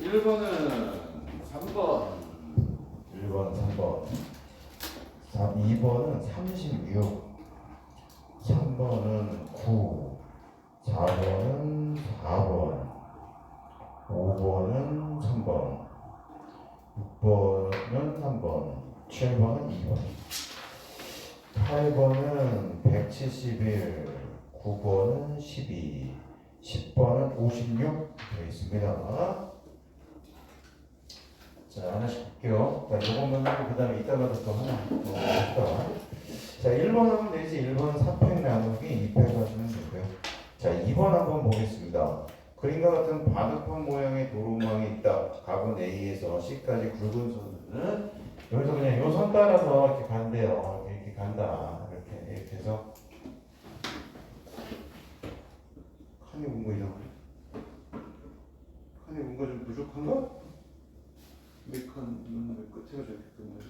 1번은 3번. 1번, 3번. 2번은 36. 3번은 9. 4번은 4번. 5번은 3번. 6번은 3번. 7번은 2번. 8번은 171. 9번은 12. 10번은 56 되어 있습니다. 자, 하나씩 볼게요. 자, 요것만 하고 그 다음에 이따가도 또 하나 더 봅시다. 자, 1번 하면 되지. 1번 4팩 나누기 2팩 하시면 되고요. 자, 2번 한번 보겠습니다. 그림과 같은 바둑판 모양의 도로망이 있다. 가군 A에서 C까지 굵은 선은 여기서 그냥 요 선 따라서 이렇게 간대요. 이렇게 간다. 이렇게 해서 칸이 뭔가 이상하네. 칸이 뭔가 좀 부족한가? 왜 끝에가 저렇게 뜬 거지?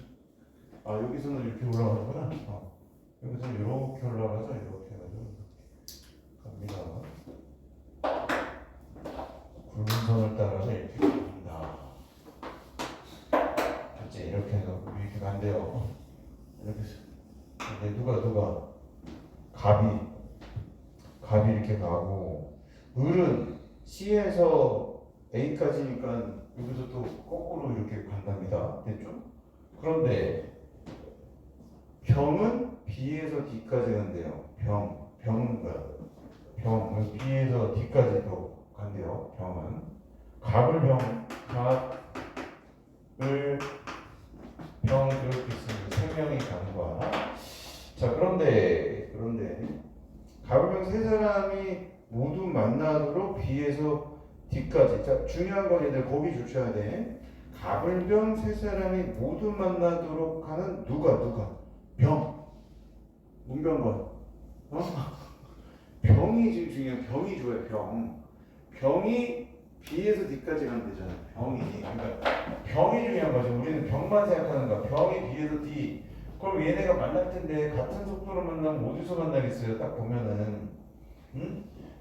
아, 여기서는 이렇게 올라가는구나. 여기서는 이렇게 올라가서 이렇게 해가지고 갑니다. 굵은 선을 따라서 이렇게 갑니다. 이제 이렇게 해서 이렇게 간대요. 이렇게 해서 근데 누가 갑이 이렇게 가고 을은 C에서 A까지니까 여기서 또 거꾸로 이렇게 간답니다. 됐죠? 그런데 병은 B에서 D까지 간대요. 병은 B에서 D까지도 간대요. 병은 갑을 이렇게 있으면 세 명이 가는 거야. 자, 그런데 갑을 병 세 사람이 모두 만나도록 B에서 D까지. 자, 중요한 건 얘들 거기 조쳐야 돼. 갑을병 세 사람이 모두 만나도록 하는 누가? 병. 문병건. 병이 지금 중요해. 병이 좋아요. 병이 B에서 D까지 가면 되잖아. 병이. 그러니까 병이 중요한 거죠. 우리는 병만 생각하는 거야. 병이 B에서 D. 그럼 얘네가 만날 텐데 같은 속도로 만나면 어디서 만나겠어요? 딱 보면은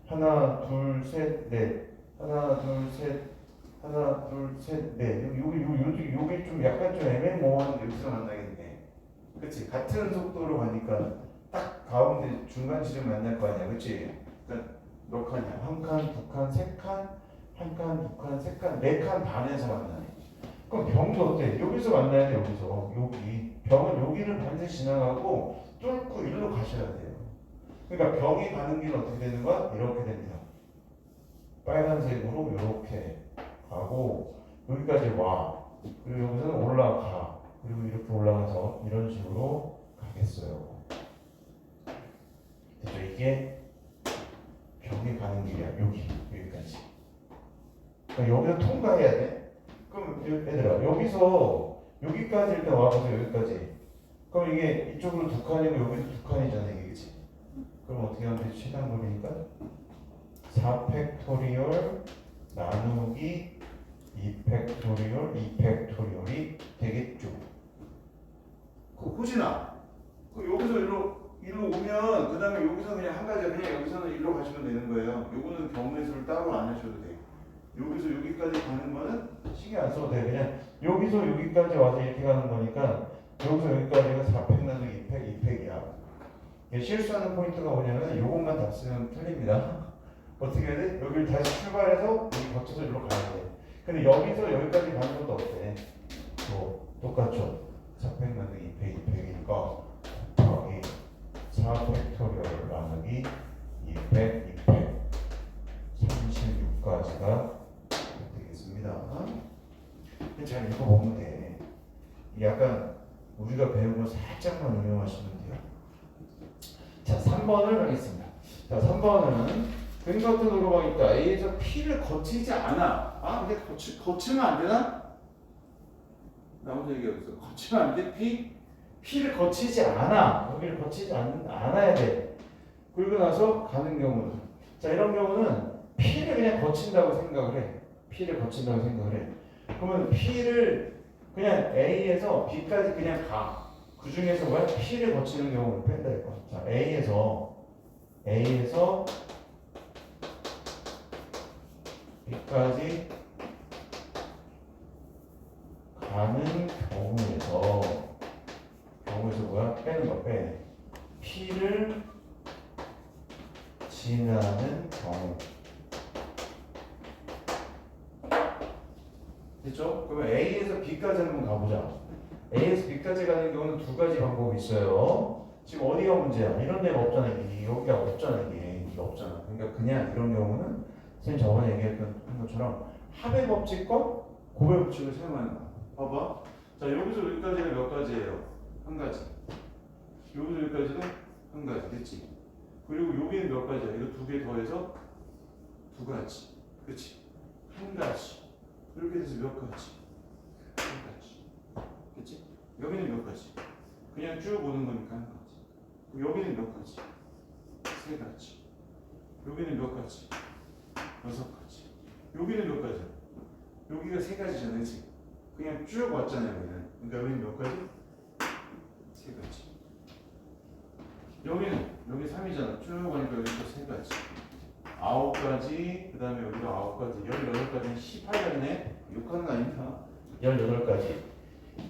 하나, 둘, 셋, 넷. 하나, 둘, 셋, 넷. 여기 좀 약간 좀 애매모호한데 여기서 만나겠네. 그치? 같은 속도로 가니까 딱 가운데 중간 지점 만날 거 아니야. 그치? 그러니까 몇 칸이야? 한 칸, 두 칸, 세 칸, 한 칸, 두 칸, 세 칸, 네 칸 반에서 만나네. 그럼 병도 어때? 여기서 만나야 돼. 여기서. 여기. 병은 여기를 반드시 지나가고 뚫고 일로 가셔야 돼요. 그러니까 병이 가는 길은 어떻게 되는 거야? 이렇게 됩니다. 빨간색으로 이렇게 가고 여기까지 와. 그리고 여기서는 올라가. 그리고 이렇게 올라가서 이런 식으로 가겠어요. 그래서 이게 병이 가는 길이야. 여기까지. 그러니까 여기서 통과해야 돼. 그럼 얘들아 여기까지 일단 와보세요. 여기까지. 그럼 이게 이쪽으로 두 칸이고 여기도 두 칸이잖아. 이게 그치? 그럼 어떻게 하면 되지? 최단거리니까 4팩토리얼 나누기 2팩토리얼이 되겠죠. 호진아, 여기서 일로 오면 그 다음에 여기서 그냥 한 가지 그냥 여기서는 일로 가시면 되는 거예요. 요거는 경우의수를 따로 안 하셔도 돼. 여기서 여기까지 가는 거는 신경 안 써도 돼. 그냥 여기서 여기까지 와서 이렇게 가는 거니까 여기서 여기까지가 4팩 나누기 2팩이야. 실수하는 포인트가 뭐냐면 요것만 다 쓰면 틀립니다. 어떻게 해야 돼? 여기를 다시 출발해서 여기 거쳐서 이리로 가야 돼. 근데 여기서 여기까지 가는 것도 어때? 똑같죠? 4팩 나누기 2팩이니까 곱하기 4팩토리얼 나누기 2팩 36까지가 되겠습니다. 잘 읽어보면 돼. 약간 우리가 배운 거 살짝만 응용하시면 돼요. 자, 3번을 하겠습니다. 자, 3번은 그림 같은 도로가 있다. A에서 P를 거치지 않아. 근데 거치면 안 되나? 나 혼자 얘기하고 있어. 거치면 안 돼? P를 거치지 않아. 여기를 거치지 않아야 돼. 그리고 나서 가는 경우는. 자, 이런 경우는 P를 그냥 거친다고 생각을 해. 그러면 P를 그냥 A에서 B까지 그냥 가. 그 중에서 뭐야? P를 거치는 경우를 뺀다 이거. 자, A에서 B까지 지나는 경우. 됐죠? 그러면 A에서 B까지 한번 가보자. A에서 B까지 가는 경우는 두 가지 방법이 있어요. 지금 어디가 문제야? 이런 데가 없잖아. 여기가 없잖아. 이게 없잖아. 그러니까 그냥 이런 경우는 선생님 저번에 얘기했던 것처럼 합의 법칙과 고배 법칙을 사용하는 거야. 봐봐. 자, 여기서 여기까지가 몇 가지예요? 한 가지. 여기서 여기까지도 한 가지. 됐지? 그리고 여기는 몇 가지야? 이거 두 개 더해서 두 가지. 그치? 한 가지. 이렇게 돼서 몇 가지? 한 가지. 그치? 여기는 몇 가지? 그냥 쭉 오는 거니까 한 가지. 여기는 몇 가지? 세 가지. 여기는 몇 가지? 여섯 가지. 여기는 몇 가지? 여기가 세 가지잖아, 그치? 그냥 쭉 왔잖아요, 여기는. 그러니까 여기는 몇 가지? 세 가지. 여기 3이잖아. 쭉 가니까 여기 또 세 가지. 9가지, 그 다음에 여기도 9가지, 18가지는 18가지네. 욕하는 거 아닙니다. 18가지.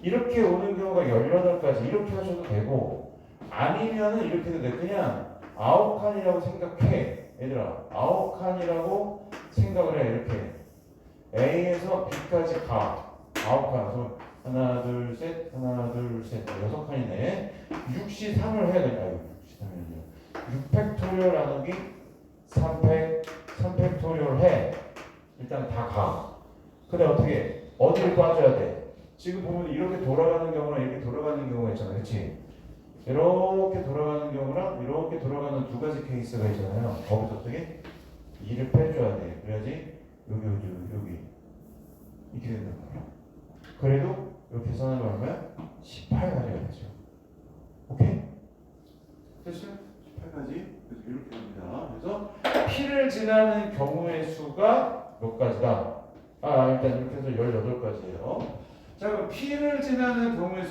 이렇게 오는 경우가 18가지. 이렇게 하셔도 되고, 아니면은 이렇게 해도 돼. 그냥 9칸이라고 생각해. 얘들아, 9칸이라고 생각을 해. 이렇게. A에서 B까지 가. 9칸. 그럼 하나, 둘, 셋, 하나, 둘, 셋. 6칸이네. 6시 3을 해야 된다. 6시 3이면요. 6팩토리얼 나누기 3팩토리얼 해. 일단 다 가. 근데 어떻게? 어디를 빠져야 돼? 지금 보면 이렇게 돌아가는 경우랑 이렇게 돌아가는 경우가 있잖아. 그치? 이렇게 돌아가는 경우랑 이렇게 돌아가는 두 가지 케이스가 있잖아요. 거기서 어떻게? 2를 빼줘야 돼. 그래야지 여기 이렇게 된단 말이야. 그래도 이렇게 써는 얼마야? 18가지가 되죠. 오케이? 됐죠? 18가지. 그래서 이렇게 됩니다. 그래서 P를 지나는 경우의 수가 몇 가지다? 일단 이렇게 해서 18가지예요. 자, 그럼 P를 지나는 경우의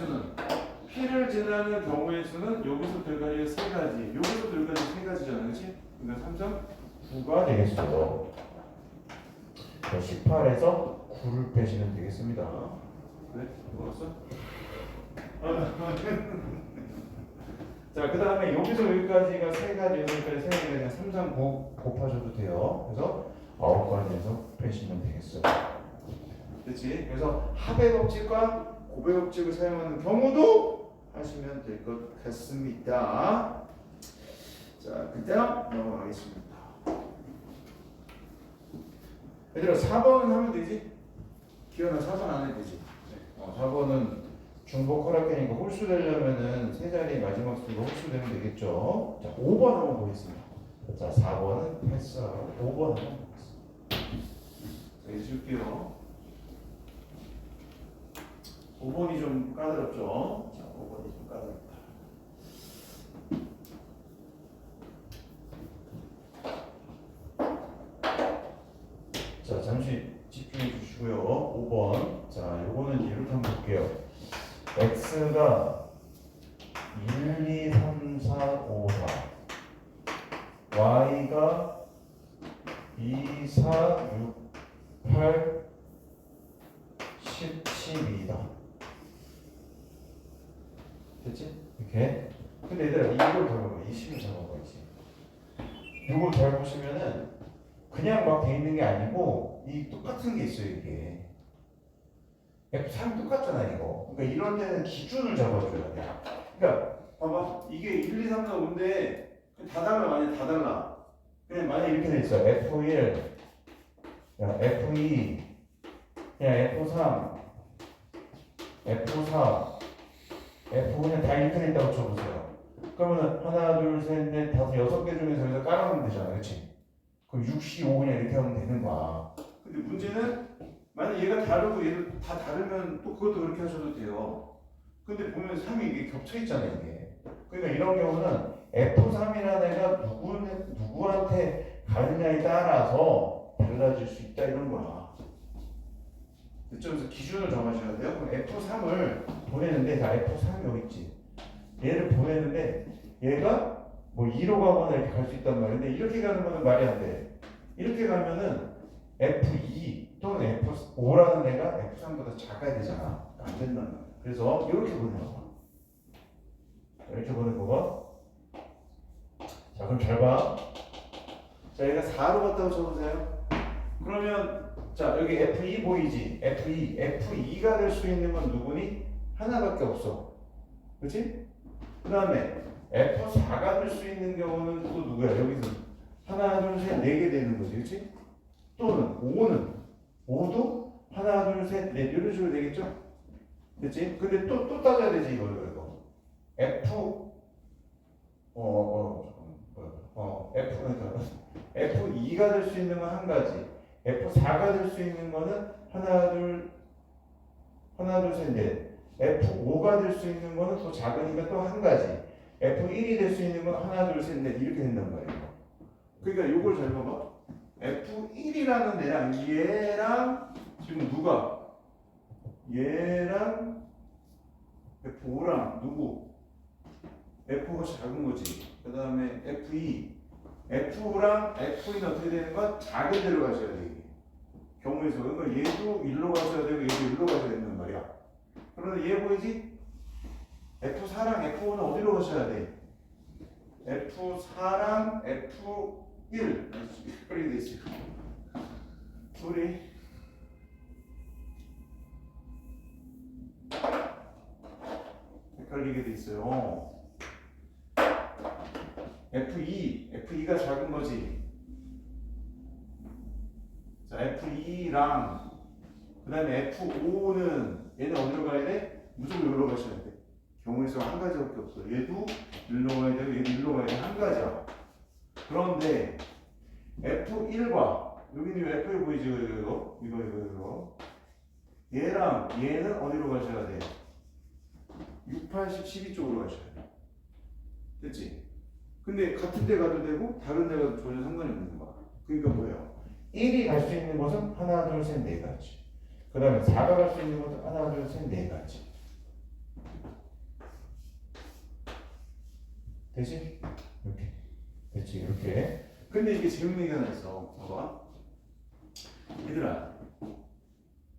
수는 여기서 들어가기가 세 가지, 여기서 들어가기 세 가지잖아, 그렇지? 그러니까 3점 9가 되겠어요. 18에서 9를 빼시면 되겠습니다. 네, 먹었어? 자, 그 다음에 여기서 여기까지가 세 가지, 여기까지 세 가지가 그냥 3, 3, 9 곱하셔도 돼요. 그래서 9가지에서 빼시면 되겠어요. 그렇지? 그래서 합의 법칙과 고배 법칙을 사용하는 경우도 하시면 될 것 같습니다. 자, 그다음 넘어가겠습니다. 얘들아, 4번은 하면 되지? 기현아, 4번 안 해도 되지? 4번은 중복 허락되니까 홀수 되려면은 세 자리 마지막 수가 홀수 되면 되겠죠? 자, 5번 한번 보겠습니다. 자, 4번은 패스하고 5번 한번 보겠습니다. 자, 해줄게요. 5번이 좀 까다롭죠? 자, 5번이 좀 까다롭다. 자, 잠시 집중해 주시고요. 5번. 자, 요거는 이렇게 한번 볼게요. x가 1, 2, 3, 4, 5, 4. y가 2, 4, 6, 8, 10, 12다. 됐지? 이렇게. 근데 얘들아, 이걸 잡아봐. 이 식을 잡아봐야지. 이걸 잘 보시면은 그냥 막 돼 있는 게 아니고 이 똑같은 게 있어요. 이게 F3 똑같잖아 이거. 그러니까 이런 데는 기준을 잡아줘야 돼. 그러니까 봐봐, 이게 1, 2, 3, 4, 5인데 다 달라. 만약 다 달라. 그냥 만약 이렇게 돼 있어. F1, F2, F3, F4, F 그냥 다 이렇게 돼 있다고 쳐보세요. 그러면은 하나, 둘, 셋, 넷, 다섯, 6개 중에서 여기서 깔아놓으면 되잖아, 그렇지? 그럼 6, 5 그냥 이렇게 하면 되는 거야. 근데 문제는 만약 얘가 다르고 얘도 다 다르면 또 그것도 그렇게 하셔도 돼요. 근데 보면 3이 이게 겹쳐 있잖아요, 이게. 그러니까 이런 경우는 F3이라는 애가 누구한테 가느냐에 따라서 달라질 수 있다 이런 거야. 이쪽에서 기준을 정하셔야 돼요. 그럼 F3을 보내는데, 자, F3이 여기 있지. 얘를 보내는데 얘가 뭐 2로 가거나 이렇게 갈 수 있단 말인데, 이렇게 가는 거는 말이 안 돼. 이렇게 가면은 F2 또는 F5라는 애가 F3보다 작아야 되잖아. 안 된단 말이야. 그래서 이렇게 보내는 거야. 이렇게 보는 거가. 자, 그럼 잘 봐. 자, 얘가 4로 갔다고 쳐보세요. 그러면 자, 여기 F2 보이지? F2가 될 수 있는 건 누구니? 하나밖에 없어. 그렇지? 그 다음에 F4가 될 수 있는 경우는 또 누구야? 여기서 하나, 둘, 셋, 네 개 되는 거지. 그렇지? 또는 5도 하나, 둘, 셋, 넷 이런 식으로 되겠죠? 그렇지? 근데 또 따져야 되지 이거. F 그러니까 F2가 될 수 있는 건 한 가지, F4가 될 수 있는 거는 하나, 둘, 셋, 넷. F5가 될 수 있는 거는 더 작으니까 또 한 가지. F1이 될 수 있는 건 하나, 둘, 셋, 넷 이렇게 된단 말이에요. 그러니까 요걸 잘 봐봐. F1이라는 얘랑 지금 누가? 얘랑 F5랑 누구? F5가 작은 거지. 그 다음에 F랑 F2는 어떻게 되는 거야? 작은 데로 가셔야 돼. 이게. 경우에서. 그러니까 얘도 일로 가셔야 되고 얘도 일로 가셔야 된단 말이야. 그런데 얘 보이지? F4랑 F5는 어디로 가셔야 돼? F4랑 F1 헷갈리게 돼 있어요. 둘이 헷갈리게 돼 있어요. F2가 작은 거지. 자, F2랑 그 다음에 F5는 얘는 어디로 가야 돼? 무조건 여기로 가셔야 돼. 경우에서 한 가지밖에 없어. 얘도 일로 가야 되고 얘도 일로 가야 돼. 한 가지야. 그런데 F1과 여기는 F1 보이지? 이거 얘랑 얘는 어디로 가셔야 돼? 6, 80, 12 쪽으로 가셔야 돼. 됐지? 근데 같은 데 가도 되고 다른 데 가도 전혀 상관이 없는 거야. 그러니까 뭐예요? 1이 갈 수 있는 곳은 하나, 둘, 셋, 네 가지. 그 다음에 4가 갈 수 있는 곳은 하나, 둘, 셋, 네 가지. 되지? 이렇게. 됐지? 이렇게. 근데 이게 재밌는 게 하나 있어. 봐봐. 얘들아,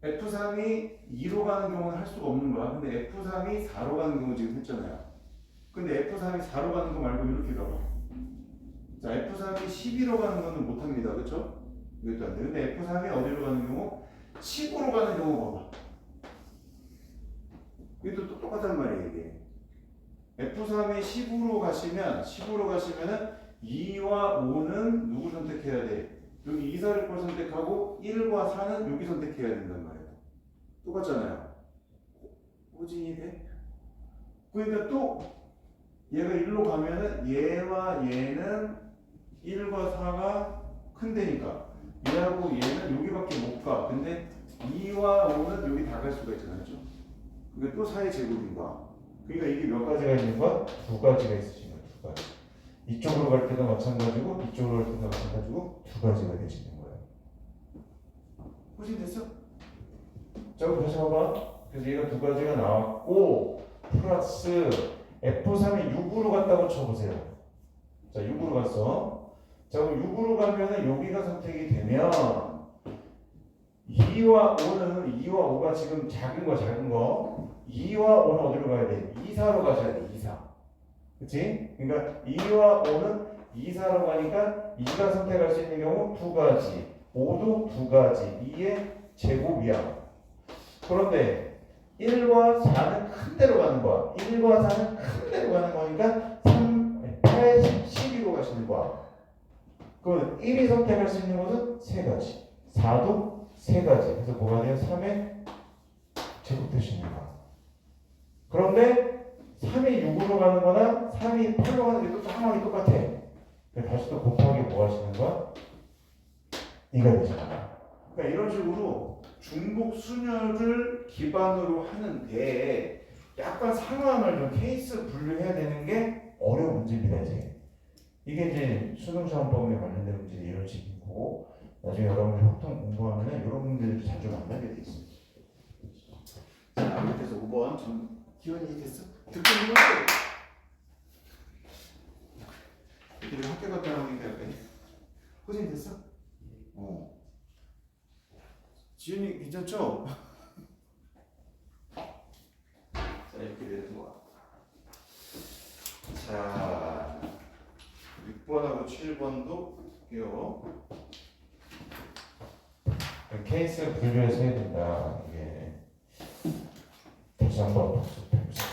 F3이 2로 가는 경우는 할 수가 없는 거야. 근데 F3이 4로 가는 경우 지금 했잖아요. 근데 F3이 4로 가는 거 말고 이렇게 가봐. 자, F3이 12로 가는 거는 못합니다. 그쵸? 이것도 안 돼. 근데 F3이 어디로 가는 경우? 10으로 가는 경우 봐봐. 이것도 또 똑같단 말이에요, 이게. F3이 10으로 가시면은 2와 5는 누구 선택해야 돼? 여기 2, 4를 걸 선택하고 1과 4는 여기 선택해야 된단 말이에요. 똑같잖아요. 호진이 돼? 그러니까 또 얘가 1로 가면은 얘와 얘는 1과 4가 큰 데니까 얘하고 얘는 여기밖에 못 가. 근데 2와 5는 여기 다 갈 수가 있잖아요. 그렇죠? 그게 또 4의 제곱인 거야. 그러니까 이게 몇 가지가 있는 거야? 두 가지가 있으신 거야. 두 가지. 이쪽으로 갈 때도 마찬가지고 이쪽으로 갈 때도 마찬가지고 두 가지가 되시는 거예요. 호진됐어? 자, 그럼 다시 봐봐. 그래서 얘가 두 가지가 나왔고 플러스 F3이 6으로 갔다고 쳐보세요. 자, 6으로 갔어. 자, 그럼 6으로 가면은 여기가 선택이 되면 2와 5가 지금 작은 거. 2와 5는 어디로 가야 돼? 2, 4로 가셔야 돼. 2, 4. 그치? 그러니까 2와 5는 2, 4로 가니까 2가 선택할 수 있는 경우 두 가지. 5도 두 가지. 2의 제곱이야. 그런데 1과 4는 큰 데로 가는 거야. 1과 4는 큰 데로 가는 거니까 3, 80, 12로 가시는 거야. 그럼 1이 선택할 수 있는 것은 세 가지. 4도 세 가지. 그래서 뭐가 돼요? 3의 제곱 되시는 거야. 그런데 3이 6으로 가는 거나 3이 8로 가는 게 또 상황이 똑같아. 다시 또 곱하기 뭐 하시는 거야? 2가 되시는 거야. 그러니까 이런 식으로 중복 순열을 기반으로 하는데 약간 상황을 좀 케이스 분류해야 되는 게 어려운 문제입니다. 이게 이제 수능시험법에 관련된 문제 이런 식이고 나중에 여러분들 확통 공부하면 이런 문제들이 자주 만나게 돼 있습니다. 자, 밑에서 5번 좀 기원이 됐어? 듣고 있는 거지? 애들이 학교 갔다 나오니까 약간 호진 됐어? 지훈이 괜찮죠? 자, 이렇게 되는 거야. 자, 6번하고 7번도 볼게요. 케이스를 분류해서 해야 된다. 이게 다시 한번 복습해보자.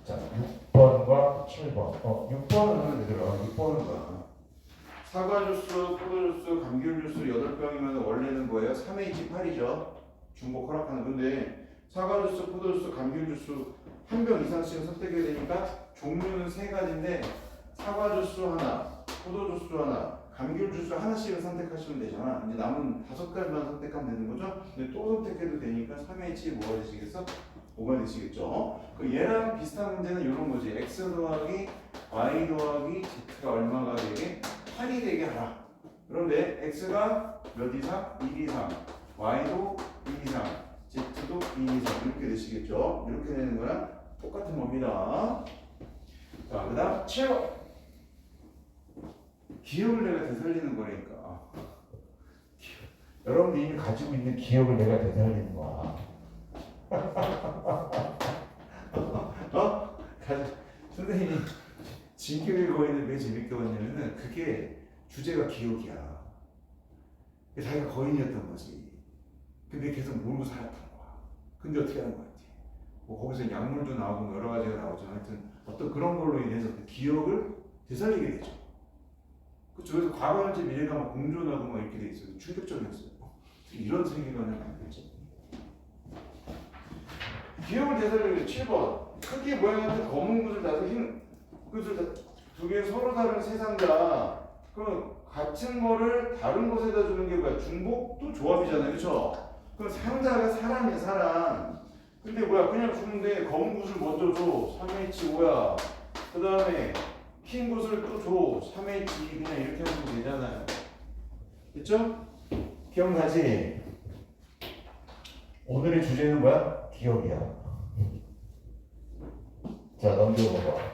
자, 6번과 7번. 6번은 얘들아, 6번은 뭐야? 사과 주스, 포도 주스, 감귤 주스 8병이면 원래는 뭐예요? 3H8이죠. 중복 허락하는. 근데 사과 주스, 포도 주스, 감귤 주스 한 병 이상씩은 선택해야 되니까 종류는 3가지인데 사과 주스 하나, 포도 주스 하나, 감귤 주스 하나씩은 선택하시면 되잖아. 이제 남은 5가지만 선택하면 되는 거죠. 근데 또 선택해도 되니까 3H 뭐가 되시겠어? 5가 되시겠죠. 그 얘랑 비슷한 문제는 이런 거지. X 더하기 Y 더하기 Z가 얼마가 되게 8이 되게 하라. 그런데 X가 몇 이상? 1 이상, Y도 1 이상, Z도 2 이상 이렇게 되시겠죠. 이렇게 되는 거랑 똑같은 겁니다. 자, 그 다음 7번. 기억을 내가 되살리는 거니까. 여러분들이 이미 가지고 있는 기억을 내가 되살리는 거야. 선생님이 진격의 거인을 왜 재밌게 봤냐면은 그게 주제가 기억이야. 자기가 거인이었던 거지. 근데 계속 모르고 살았던 거야. 근데 어떻게 하는 거 같아? 뭐 거기서 약물도 나오고 뭐 여러 가지가 나오지만 하여튼 어떤 그런 걸로 인해서 그 기억을 되살리게 되죠. 그쵸? 그래서 과거, 현재, 미래가 막 공존하고 막 이렇게 돼 있어요. 충격적이었어요. 이런 세계관을 만들지. 기억을 되살리는 7번. 크기 모양 같은 검은 구슬 다섯 흰 구슬 두 개 서로 다른 세 상자. 그럼 같은 거를 다른 곳에다 주는 게 뭐야? 중복도 조합이잖아요. 그쵸? 그럼 상자가 사람이야, 사람. 근데 뭐야? 그냥 주는데 검은 구슬 먼저 줘. 3H5야. 그 다음에 흰 구슬 또 줘. 3H2 그냥 이렇게 하면 되잖아요. 됐죠? 기억나지? 오늘의 주제는 뭐야? 기억이야. 자, 넘겨봐봐.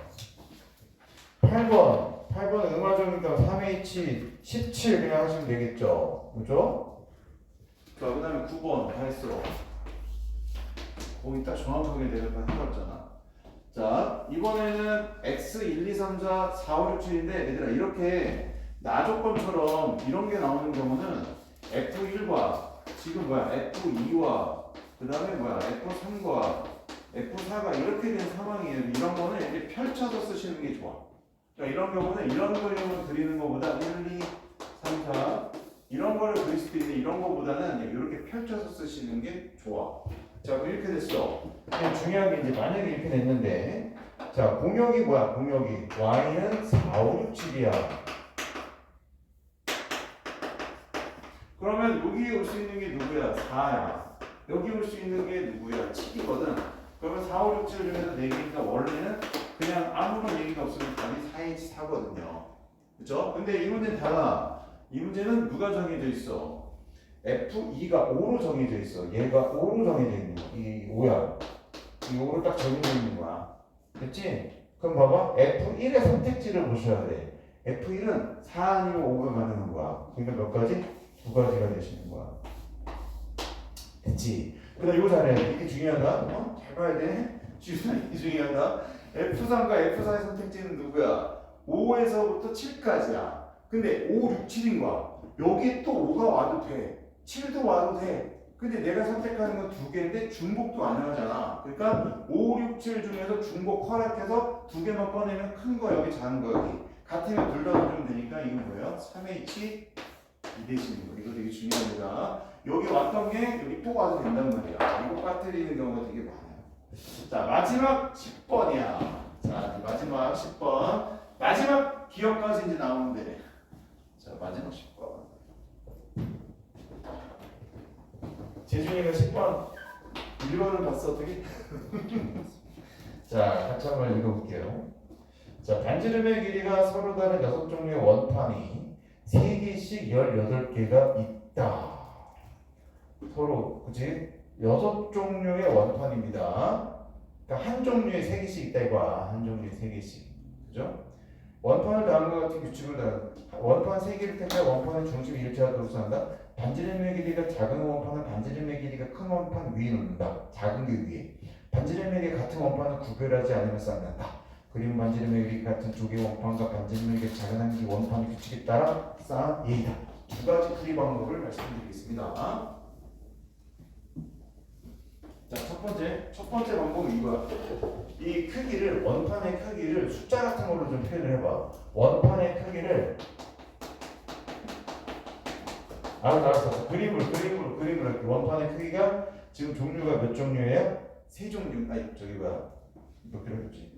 8번은 음화적이니까 3H 17 그냥 하시면 되겠죠. 그죠? 자, 그 다음에 9번 다 했어. 거기 딱 정확하게 내가 다 해봤잖아. 자, 이번에는 X 1, 2, 3, 4, 4, 5, 6, 7인데 얘들아 이렇게 나조건처럼 이런 게 나오는 경우는 F1과 지금 뭐야? F2와 그 다음에 뭐야? F3과 F4가 이렇게 된 상황이에요. 이런 거는 이제 펼쳐서 쓰시는 게 좋아. 자, 이런 경우는 이런 그림을 그리는 것보다 1, 2, 3, 4 이런 거를 그릴 수도 있는데 이런 거보다는 이렇게 펼쳐서 쓰시는 게 좋아. 자, 그럼 이렇게 됐어. 그냥 중요한 게 이제 만약에 이렇게 됐는데, 자, 공역이 뭐야? 공역이 Y는 4, 5, 6, 7이야. 그러면 여기 올 수 있는 게 누구야? 4야. 여기 올 수 있는 게 누구야? 7이거든. 그러면 4, 5, 6, 7 중에서 4개니까 원래는 그냥 아무런 얘기가 없으면 답이 4인치 4거든요. 그쵸? 근데 이 문제는 달라. 이 문제는 누가 정해져 있어? F2가 5로 정해져 있어. 얘가 5로 정해져 있는 거야. 이 5야. 이 5로 딱 정해져 있는 거야. 됐지? 그럼 봐봐. F1의 선택지를 보셔야 돼. F1은 4 아니면 5가 가능한 거야. 그러니까 몇 가지? 2가지가 되시는 거야. 됐지? 그다음 이거 잘해야 돼. 이게 중요하다. 잘 봐야 돼. 이게 중요하다. F3과 F4의 선택지는 누구야? 5에서부터 7까지야. 근데 5, 6, 7인 거야. 여기 또 5가 와도 돼. 7도 와도 돼. 근데 내가 선택하는 건 2개인데 중복도 안 하잖아. 그러니까 5, 6, 7 중에서 중복 허락해서 2개만 꺼내면 큰 거 여기 작은 거 여기. 같으면 둘 다 넣으면 되니까 이건 뭐예요? 3H 2 되시는 거. 이거 되게 중요합니다. 여기 왔던 게 여기 또 와도 된단 말이야. 이거 빠뜨리는 경우가 되게 많아요. 자, 마지막 10번이야. 자, 마지막 10번. 마지막 기억까지 이제 나오는데. 자, 마지막 10번. 재중이가 10번. 1번을 봤어, 어떻게? 자, 같이 한번 읽어볼게요. 자, 반지름의 길이가 서로 다른 6종류의 원판이 3개씩 18개가 있다. 서로, 그치? 6종류의 원판입니다. 그러니까 한 종류에 3개씩 있다 이거야. 한 종류에 3개씩. 그죠? 원판을 다음과 같은 규칙을 다 원판 3개를 택하여 원판의 중심 일치하도록 한다. 반지름의 길이가 작은 원판은 반지름의 길이가 큰 원판 위에 놓는다. 작은 게 위에. 반지름의 길이 같은 원판은 구별하지 않으면 쌓는다. 그림 반지름의 길이 같은 조개 원판과 반지름의 길이 작은 한기 원판의 규칙에 따라 쌓은 예이다. 두 가지 풀이 방법을 말씀드리겠습니다. 자, 첫 번째 방법은 이거야. 이 크기를, 원판의 크기를 숫자 같은 걸로 좀 표현을 해봐. 원판의 크기를 알았어. 그림으로 할게. 원판의 크기가 지금 종류가 몇 종류예요? 세 종류. 아니 저기 뭐야? 몇 개로 했지?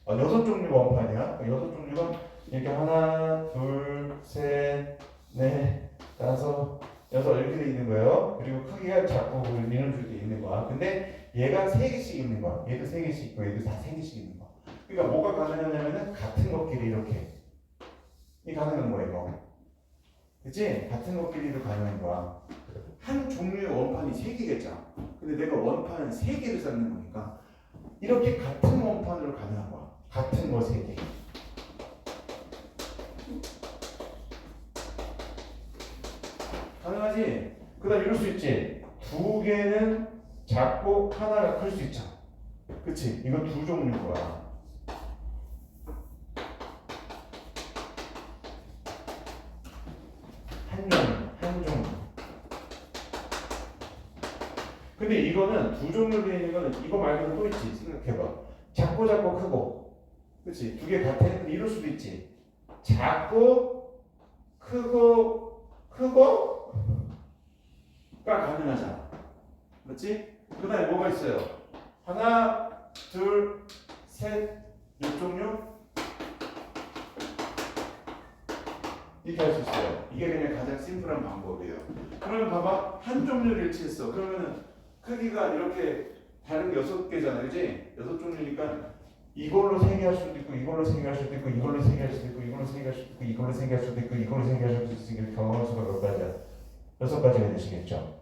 6종류 원판이야. 6종류가 이렇게 하나, 둘, 셋, 넷, 다섯, 여섯 이렇게 돼 있는 거예요. 그리고 크기가 작고 인원줄도 있는 거야. 근데 얘가 3개씩 있는 거야. 얘도 3개씩 있고 얘도 다 3개씩 있는 거야. 그러니까 뭐가 가능하냐면은 같은 것끼리 이렇게 이 가능한 거야 이거. 그치? 같은 것끼리도 가능한 거야. 한 종류의 원판이 3개겠잖아. 근데 내가 원판은 3개를 쌓는 거니까 이렇게 같은 원판으로 가능한 거야. 같은 거 3개. 가능하지? 그 다음 이럴 수 있지? 2개는 작고 하나가 클 수 있잖아. 그치? 이거 2종류인 거야. 한 종류. 근데 이거는 2종류로 되어 있는 거는 이거 말고는 또 있지. 생각해봐. 작고 크고. 그치? 2개 같아? 근데 이럴 수도 있지. 작고 크고가 가능하잖아. 맞지? 그 다음에 뭐가 있어요? 하나, 둘, 셋, 몇 종류? 이렇게 할 수 있어요. 이게 그냥 가장 심플한 방법이에요. 그러면 봐봐. 한 종류를 일치했어. 그러면은 크기가 이렇게 다른 6개잖아. 그지? 6종류니까 이걸로 3개 할 수도 있고 이걸로 3개 할 수도 있고 이걸로 3개 할 수도 있고 이걸로 3개 할 수도 있고 이걸로 3개 할 수도 있고 이걸로 3개 할 수도 있고 경험할 수가 몇 가지야? 6가지가 되시겠죠?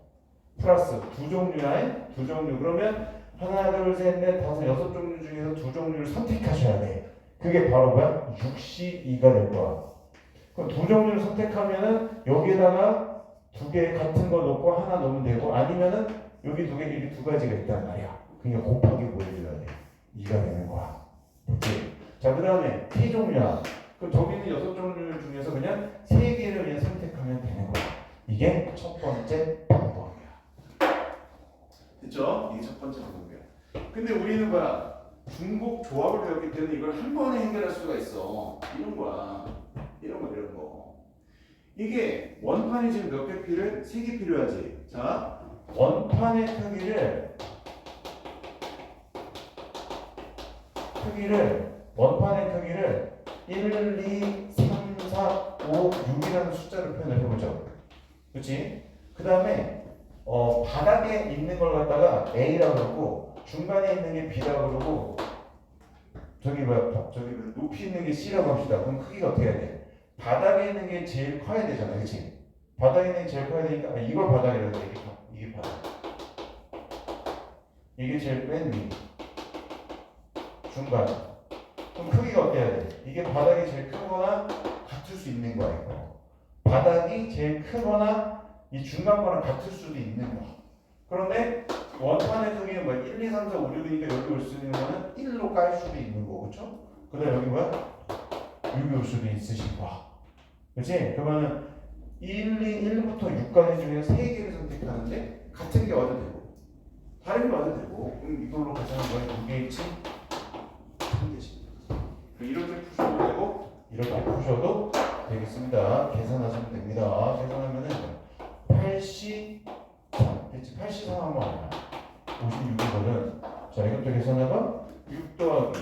플러스 2종류야. 2종류. 그러면 하나, 둘, 셋, 넷, 다섯, 6종류 중에서 2종류를 선택하셔야 돼. 그게 바로 뭐야? 62가 될 거야. 그럼 2종류를 선택하면은 여기에다가 2개 같은 거 넣고 하나 넣으면 되고 아니면은 여기 2개 이렇게 2가지가 있단 말이야. 그러니까 곱하기 뭐 해줘야 돼? 2가 되는 거야. 됐지? 자, 그 다음에 T종류야. 그럼 저기 있는 6종류 중에서 그냥 3개를 그냥 선택하면 되는 거야. 이게 첫 번째 방법이야. 됐죠? 이게 첫 번째 방법이야. 근데 우리는 뭐야? 중복 조합을 배웠기 때문에 이걸 한 번에 해결할 수가 있어. 이런 거야. 이런 거. 이게 원판이 지금 몇 개 필요해? 3개 필요하지. 자, 원판의 크기를 원판의 크기를 1, 2, 3, 4, 5, 6이라는 숫자로 표현을 해보죠. 그렇지? 그 다음에 바닥에 있는 걸 갖다가 A라고 그러고 중간에 있는 게 B라고 그러고 저기 높이 있는 게 C라고 합시다. 그럼 크기가 어떻게 해야 돼? 바닥에 있는 게 제일 커야 되잖아. 그렇지? 바닥에 있는 게 제일 커야 되니까 이걸 바닥이라고 해. 이게 바닥. 이게 제일 맨 위. 중간. 그럼 크기가 어때야 돼? 이게 바닥이 제일 크거나 같을 수 있는 거야. 이거. 바닥이 제일 크거나 이 중간 거랑 같을 수도 있는 거야. 그런데 원판의 크기는 뭐 1, 2, 3, 4, 5, 6이니까 여기 올 수 있는 거는 1로 깔 수도 있는 거고, 그렇죠? 그 다음에 여기 뭐야? 6이 올 수도 있으신 거야. 그렇지? 그러면은 1부터 6까지 중에서 3개를 선택하는데 같은 게 와도 되고 다른 게 와도 되고 그럼 이걸로 가져가는 거야. 2개 있지? 3개씩. 이렇게 푸셔도 되고 이렇게 푸셔도 되겠습니다. 계산하시면 됩니다. 계산하면은 83 한번 하나 56이거든. 자, 이것도 계산해봐. 6 더하기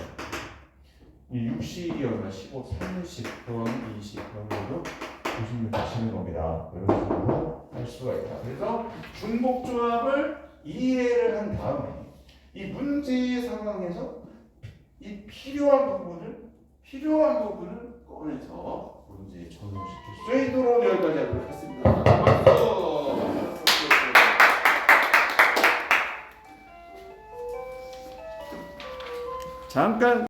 이 60이 얼마? 15, 30 더하기 20 그런 96 하시는 겁니다. 이런 식으로 할 수가 있다. 그래서 중복조합을 이해를 한 다음에 이 문제의 상황에서 이 필요한 부분을 꺼내서 문제에 적용시킬 수 있도록 여기까지 하도록 하겠습니다. 박수! 잠깐